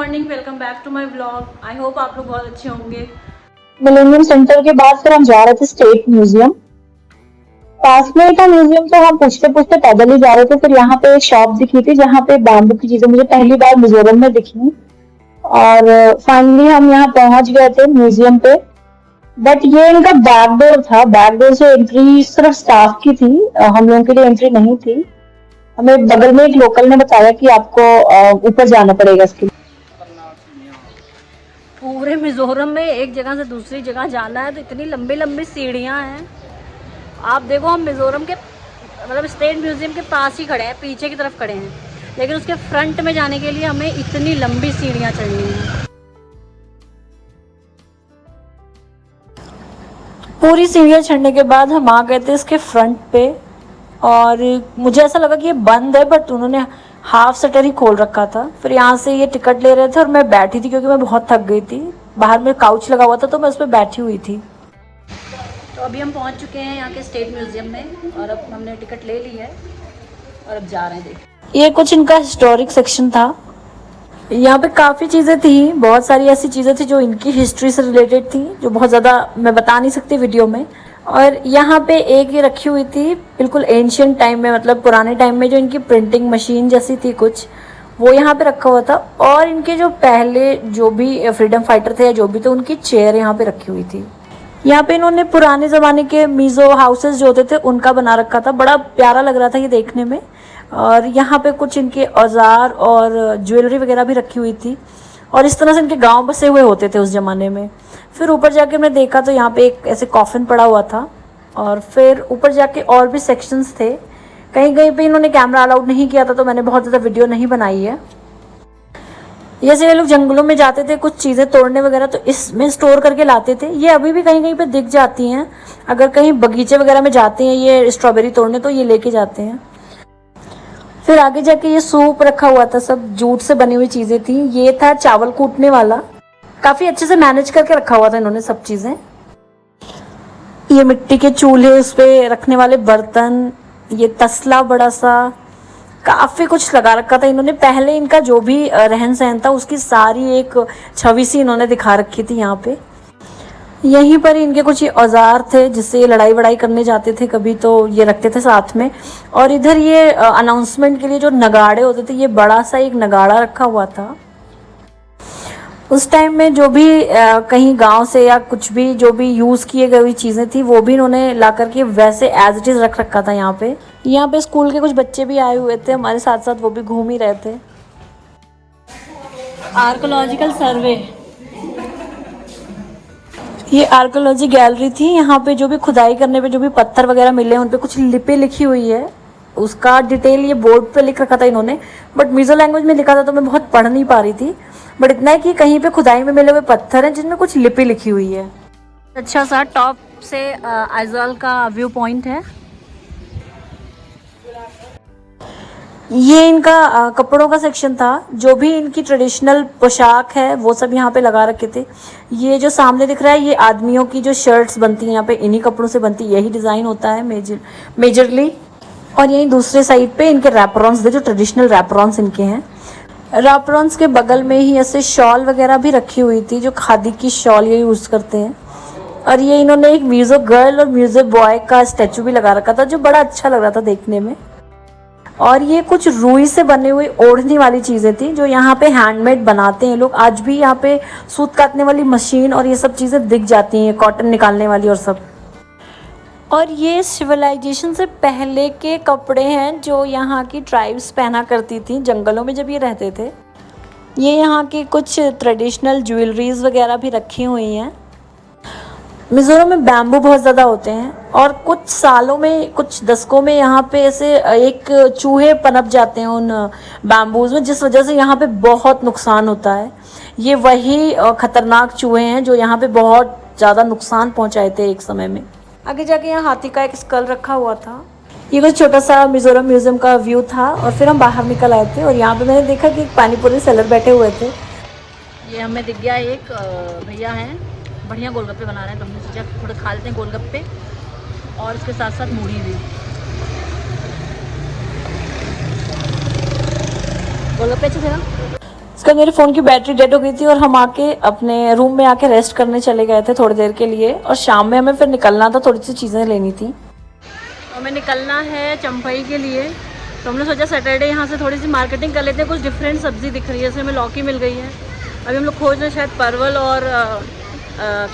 Morning, welcome back to my vlog. I hope आप लोग बहुत अच्छे होंगे। मिलेनियम सेंटर के बाद फिर हम जा रहे थे स्टेट म्यूजियम। पास में ही था म्यूजियम, तो हम पूछते पूछते पैदल ही जा रहे थे। फिर यहाँ पे एक शॉप दिखी थी जहाँ पे बैम्बू की चीजें मुझे पहली बार मिजोरम में दिखी। और फाइनली हम यहाँ पहुंच गए थे म्यूजियम पे। बट ये इनका बैकडोर था, बैकडोर से एंट्री सिर्फ स्टाफ की थी, हम लोगों के लिए एंट्री नहीं थी। हमें बगल में एक लोकल ने बताया कि आपको ऊपर जाना पड़ेगा इसके लिए। पूरे मिजोरम में एक जगह से दूसरी जगह जाना है तो इतनी लंबी लंबी सीढ़ियाँ हैं। आप देखो, हम मिजोरम के मतलब स्टेट म्यूजियम के पास ही खड़े हैं, पीछे की तरफ खड़े हैं, लेकिन उसके फ्रंट में जाने के लिए हमें इतनी लंबी सीढ़ियाँ चढ़नी हैं। पूरी सीढ़ियाँ चढ़ने के बाद हम आ गए थे इसके फ्रंट पे, और मुझे ऐसा लगा कि ये बंद है, बट उन्होंने हाफ शटर ही खोल रखा था। फिर यहाँ से ये टिकट ले रहे थे और मैं बैठी थी क्योंकि मैं बहुत थक गई थी। बाहर में काउच लगा हुआ था तो मैं उस पर बैठी हुई थी। तो अभी हम पहुँच चुके हैं यहाँ के स्टेट म्यूजियम में, और अब हमने टिकट ले ली है और अब जा रहे हैं। देख, ये कुछ इनका हिस्टोरिक सेक्शन था। यहाँ पे काफ़ी चीज़ें थी, बहुत सारी ऐसी चीज़ें थी जो इनकी हिस्ट्री से रिलेटेड थी, जो बहुत ज़्यादा मैं बता नहीं सकती वीडियो में। और यहाँ पे एक ये रखी हुई थी बिल्कुल एंशियंट टाइम में, मतलब पुराने टाइम में जो इनकी प्रिंटिंग मशीन जैसी थी कुछ, वो यहाँ पे रखा हुआ था। और इनके जो पहले जो भी फ्रीडम फाइटर थे या जो भी थे, उनकी चेयर यहाँ पे रखी हुई थी। यहाँ पे इन्होंने पुराने ज़माने के मीज़ो हाउसेस जो होते थे उनका बना रखा था, बड़ा प्यारा लग रहा था ये देखने में। और यहाँ पे कुछ इनके औजार और ज्वेलरी वगैरह भी रखी हुई थी, और इस तरह से इनके गांव बसे हुए होते थे उस ज़माने में। फिर ऊपर जाके मैं देखा तो यहाँ पे एक ऐसे कॉफिन पड़ा हुआ था, और फिर ऊपर जाके और भी सेक्शंस थे। कहीं कहीं पे इन्होंने कैमरा अलाउड नहीं किया था, तो मैंने बहुत ज़्यादा वीडियो नहीं बनाई है। जैसे ये लोग जंगलों में जाते थे कुछ चीज़ें तोड़ने वगैरह, तो इसमें स्टोर करके लाते थे। ये अभी भी कहीं कहीं पे दिख जाती हैं, अगर कहीं बगीचे वगैरह में जाते हैं ये स्ट्रॉबेरी तोड़ने तो ये लेके जाते हैं। फिर आगे जाके ये सूप रखा हुआ था, सब जूट से बनी हुई चीज़ें थी। ये था चावल कूटने वाला, काफ़ी अच्छे से मैनेज करके रखा हुआ था इन्होंने सब चीज़ें। ये मिट्टी के चूल्हे, उस पर रखने वाले बर्तन, ये तसला बड़ा सा, काफ़ी कुछ लगा रखा था इन्होंने। पहले इनका जो भी रहन सहन था उसकी सारी एक छवि सी इन्होंने दिखा रखी थी यहाँ पे। यहीं पर इनके कुछ औजार थे जिससे ये लड़ाई वड़ाई करने जाते थे कभी, तो ये रखते थे साथ में। और इधर ये अनाउंसमेंट के लिए जो नगाड़े होते थे, ये बड़ा सा एक नगाड़ा रखा हुआ था। उस टाइम में जो भी कहीं गांव से या कुछ भी जो भी यूज़ किए गई हुई चीज़ें थी वो भी इन्होंने ला करके वैसे एज इट इज़ रख रखा था यहाँ पे। यहाँ पे स्कूल के कुछ बच्चे भी आए हुए थे हमारे साथ साथ, वो भी घूम ही रहे थे। आर्कोलॉजिकल सर्वे, ये आर्कोलॉजी गैलरी थी। यहाँ पे जो भी खुदाई करने पे जो भी पत्थर वगैरह मिले उन पे कुछ लिपि लिखी हुई है, उसका डिटेल ये बोर्ड पे लिख रखा था इन्होंने, बट मिज़ो लैंग्वेज में लिखा था तो मैं बहुत पढ़ नहीं पा रही थी। बट इतना है कि कहीं पे खुदाई में मिले हुए पत्थर हैं जिनमें कुछ लिपि लिखी हुई है। अच्छा सा टॉप से आइजॉल का व्यू पॉइंट है। ये इनका कपड़ों का सेक्शन था, जो भी इनकी ट्रेडिशनल पोशाक है वो सब यहाँ पे लगा रखे थे। ये जो सामने दिख रहा है ये आदमियों की जो शर्ट्स बनती हैं यहाँ पे इन्हीं कपड़ों से बनती है, यही डिज़ाइन होता है मेजरली। और यहीं दूसरे साइड पे इनके रैपरॉन्स थे, जो ट्रेडिशनल रैपरॉन्स इनके हैं। रैपरॉन्स के बगल में ही ऐसे शॉल वगैरह भी रखी हुई थी, जो खादी की शॉल ये यूज़ करते हैं। और ये इन्होंने एक म्यूज़ो गर्ल और म्यूज़ो बॉय का स्टैचू भी लगा रखा था, जो बड़ा अच्छा लग रहा था देखने में। और ये कुछ रुई से बने हुई ओढ़ने वाली चीज़ें थी जो यहाँ पे हैंडमेड बनाते हैं लोग। आज भी यहाँ पे सूत काटने वाली मशीन और ये सब चीज़ें दिख जाती हैं, कॉटन निकालने वाली और सब। और ये सिविलाइजेशन से पहले के कपड़े हैं जो यहाँ की ट्राइब्स पहना करती थी जंगलों में जब ये रहते थे। ये यहाँ की कुछ ट्रेडिशनल ज्वेलरीज वगैरह भी रखी हुई हैं। मिज़ोरम में बैम्बू बहुत ज़्यादा होते हैं, और कुछ सालों में, कुछ दशकों में यहाँ पे ऐसे एक चूहे पनप जाते हैं उन बैम्बूज में, जिस वजह से यहाँ पे बहुत नुकसान होता है। ये वही खतरनाक चूहे हैं जो यहाँ पे बहुत ज़्यादा नुकसान पहुँचाए थे एक समय में। आगे जाके यहाँ हाथी का एक स्कल रखा हुआ था। ये कुछ छोटा सा मिज़ोरम म्यूज़ियम का व्यू था, और फिर हम बाहर निकल आए थे और यहाँ पे मैंने देखा कि एक पानीपुरी सेलर बैठे हुए थे। ये हमें दिख गया, एक भैया हैं, बढ़िया गोलगप्पे बना रहे हैं, तो हमने सोचा थोड़ा खा लेते हैं गोलगप्पे, और इसके साथ साथ मूढ़ी भी। गोलगप्पे अच्छे थे ना। उसका मेरे फ़ोन की बैटरी डेड हो गई थी और हम आके अपने रूम में आके रेस्ट करने चले गए थे थोड़ी देर के लिए, और शाम में हमें फिर निकलना था, थोड़ी सी चीज़ें लेनी थी। हमें निकलना है चंपई के लिए, तो हमने सोचा सैटरडे यहाँ से थोड़ी सी मार्केटिंग कर लेते हैं। कुछ डिफरेंट सब्ज़ी दिख रही है, जैसे हमें लौकी मिल गई है, अभी हम लोग खोज रहे हैं शायद परवल और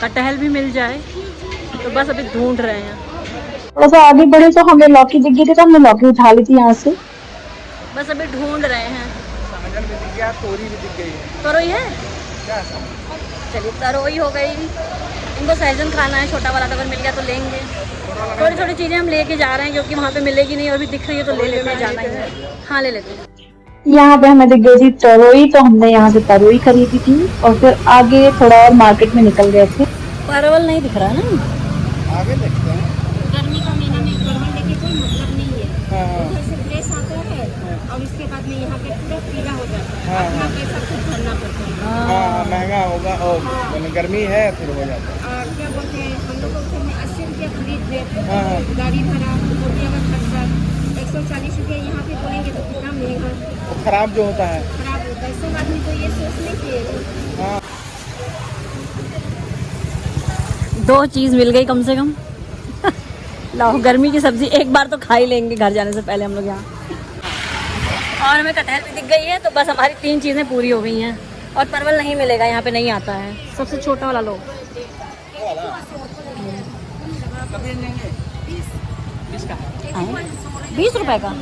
कटहल भी मिल जाए, तो बस अभी ढूंढ रहे हैं। थोड़ा सा आगे बढ़े तो हमें लौकी दिख गई थी, तो हमने लौकी उठा ली थी यहाँ से। बस अभी ढूंढ रहे हैं। सागर भी दिख गया, तोरी भी दिख गई है। तरोई है, क्या चलिए तरोई हो गई। इनको सहजन खाना है, छोटा वाला, तो अगर मिल गया तो लेंगे। थोड़ी थोड़ी चीज़ें हम लेके जा रहे हैं क्योंकि वहाँ पे मिलेगी नहीं, और भी दिख रही है तो ले लेते हैं, जाना ही है। हाँ ले लेते हैं। यहाँ पे हमें दिख गई थी तरोई, तो हमने यहाँ से तरोई खरीदी थी और फिर आगे थोड़ा और मार्केट में निकल गए थे। परवल नहीं दिख रहा ना, आगे देखते हैं। गर्मी का महीना में परवल लेके कोई मतलब नहीं है। हाँ, उधर से फ्रेश आता है और उसके बाद में यहाँ पे पूरा पीला हो जाता है। हाँ, अपना पैसा खुद भरना पड़ता है। हाँ, महंगा होगा और मैंने गर्मी है फिर हो जाता है। और क्या बोलते हैं, हम लोग को उधर में 80 रुपया खरीद रहे, हाँ, गाड़ी भाड़ा, रोटियाँ का खर्चा, 140 रुपया यहाँ पे बोलेंगे तो कितना महंगा तो खराब जो होता है। खराब होता है। सब आदमी तो ये सोचने की हाँ, 2 चीज़ मिल गई कम से कम। लाओ, गर्मी की सब्जी एक बार तो खा ही लेंगे घर जाने से पहले हम लोग यहाँ। और हमें कटहल भी दिख गई है, तो बस हमारी 3 चीज़ें पूरी हो गई हैं। और परवल नहीं मिलेगा, यहाँ पे नहीं आता है, सबसे छोटा वाला लो। 20 रुपए का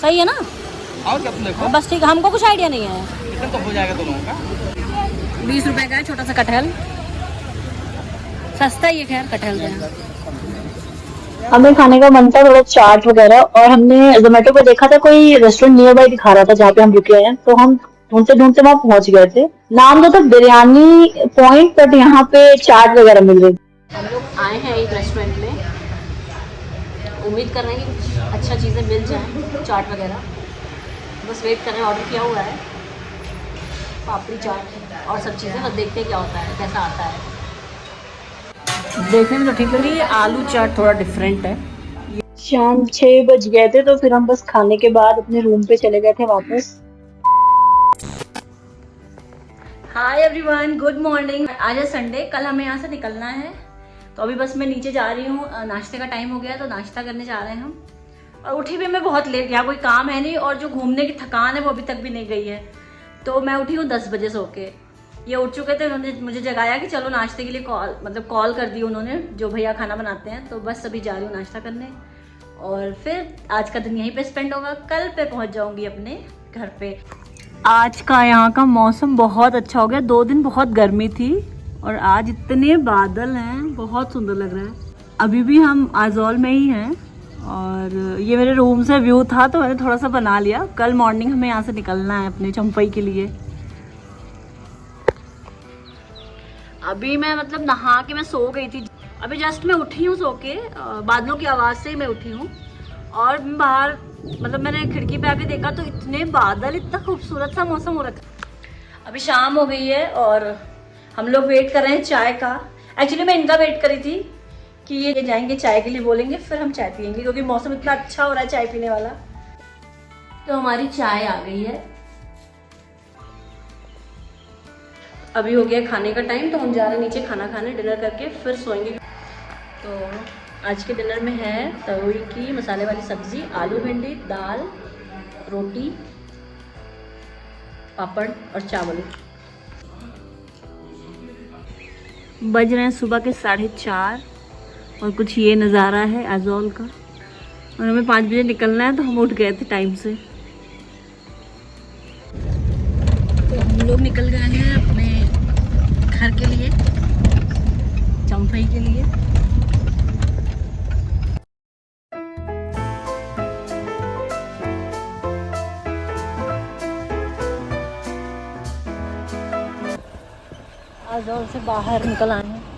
सही है ना? और क्या तुम देखो, बस ठीक है, हमको कुछ आइडिया नहीं है। इतना तो हो जाएगा दोनों का। 20 रुपए का है छोटा सा कटहल, सस्ता ही है खैर कटहल का। हमें खाने का मन था थोड़ा चाट वगैरह, और हमने जोमेटो पे देखा था कोई रेस्टोरेंट नियर बाई दिखा रहा था जहाँ पे हम रुके हैं, तो हम ढूंढते ढूंढते वहाँ पहुंच गए थे। नाम तो था बिरयानी पॉइंट, बट यहाँ पे चाट वगैरह मिल गई। हम लोग आए हैं एक रेस्टोरेंट में, उम्मीद कर रहे हैं कि कुछ अच्छा चीज़ें मिल जाएं, चाट वगैरह। बस वेट कर रहे हैं, ऑर्डर किया हुआ है पापड़ी चाट और सब चीज़ें, बस देखते हैं क्या होता है, कैसा आता है। देखने में तो ठीक लग रही है, आलू चाट थोड़ा डिफरेंट है। शाम 6 बज गए थे, तो फिर हम बस खाने के बाद अपने रूम पे चले गए थे वापस। Hi everyone, good morning. आज है संडे, कल हमें यहाँ से निकलना है, तो अभी बस मैं नीचे जा रही हूँ, नाश्ते का टाइम हो गया है, तो नाश्ता करने जा रहे हैं हम। और उठी भी मैं बहुत लेट, यहाँ कोई काम है नहीं, और जो घूमने की थकान है वो अभी तक भी नहीं गई है। तो मैं उठी हूँ 10 बजे सो के। ये उठ चुके थे, उन्होंने मुझे जगाया कि चलो नाश्ते के लिए कॉल कर दी उन्होंने, जो भैया खाना बनाते हैं। तो बस अभी जा रही हूँ नाश्ता करने, और फिर आज का दिन यहीं पे स्पेंड होगा, कल पे पहुँच जाऊँगी अपने घर पे। आज का यहाँ का मौसम बहुत अच्छा हो गया, 2 दिन बहुत गर्मी थी और आज इतने बादल हैं, बहुत सुंदर लग रहा है। अभी भी हम आइजॉल में ही हैं, और ये मेरे रूम से व्यू था तो मैंने थोड़ा सा बना लिया। कल मॉर्निंग हमें यहाँ से निकलना है अपने चंपई के लिए। अभी मैं मतलब नहा के मैं सो गई थी, अभी जस्ट मैं उठी हूँ सो के, बादलों की आवाज़ से ही मैं उठी हूँ। और बाहर मतलब मैंने खिड़की पे आके देखा तो इतने बादल, इतना खूबसूरत सा मौसम हो रखा है। अभी शाम हो गई है और हम लोग वेट कर रहे हैं चाय का। एक्चुअली मैं इनका वेट करी थी कि ये जाएंगे चाय के लिए, बोलेंगे फिर हम चाय पियेंगे, क्योंकि मौसम इतना अच्छा हो रहा है चाय पीने वाला। तो हमारी चाय आ गई है, अभी हो गया खाने का टाइम, तो हम जा रहे हैं नीचे खाना खाने, डिनर करके फिर सोएंगे। तो आज के डिनर में है तरोई की मसाले वाली सब्जी, आलू भिंडी, दाल, रोटी, पापड़ और चावल। बज रहे हैं सुबह के 4:30 और कुछ ये नज़ारा है आइजॉल का। और हमें 5 बजे निकलना है, तो हम उठ गए थे टाइम से। तो हम लोग निकल गए हैं अपने घर के लिए, चंपई के लिए। आइजॉल से बाहर निकल आए हैं।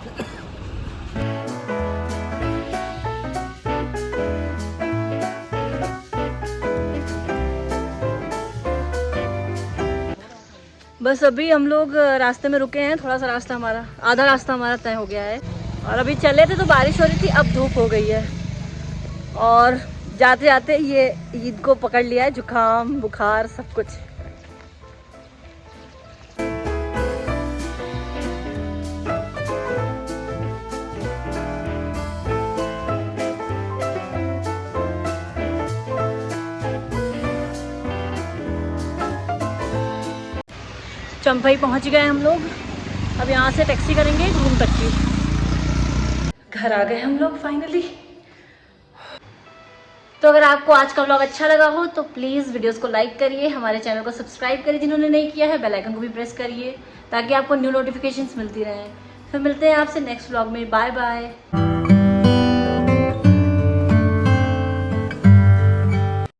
बस अभी हम लोग रास्ते में रुके हैं, थोड़ा सा रास्ता हमारा, आधा रास्ता हमारा तय हो गया है। और अभी चले थे तो बारिश हो रही थी, अब धूप हो गई है। और जाते जाते ये ईद को पकड़ लिया है, जुकाम बुखार सब कुछ। चंपई पहुंच गए हम लोग। अब यहाँ से टैक्सी करेंगे रूम तक की। घर आ गए हम लोग फाइनली। तो अगर आपको आज का व्लॉग अच्छा लगा हो तो प्लीज़ वीडियोस को लाइक करिए, हमारे चैनल को सब्सक्राइब करिए जिन्होंने नहीं किया है, बेल आइकन को भी प्रेस करिए ताकि आपको न्यू नोटिफिकेशंस मिलती रहें। फिर मिलते हैं आपसे नेक्स्ट व्लॉग में। Bye bye.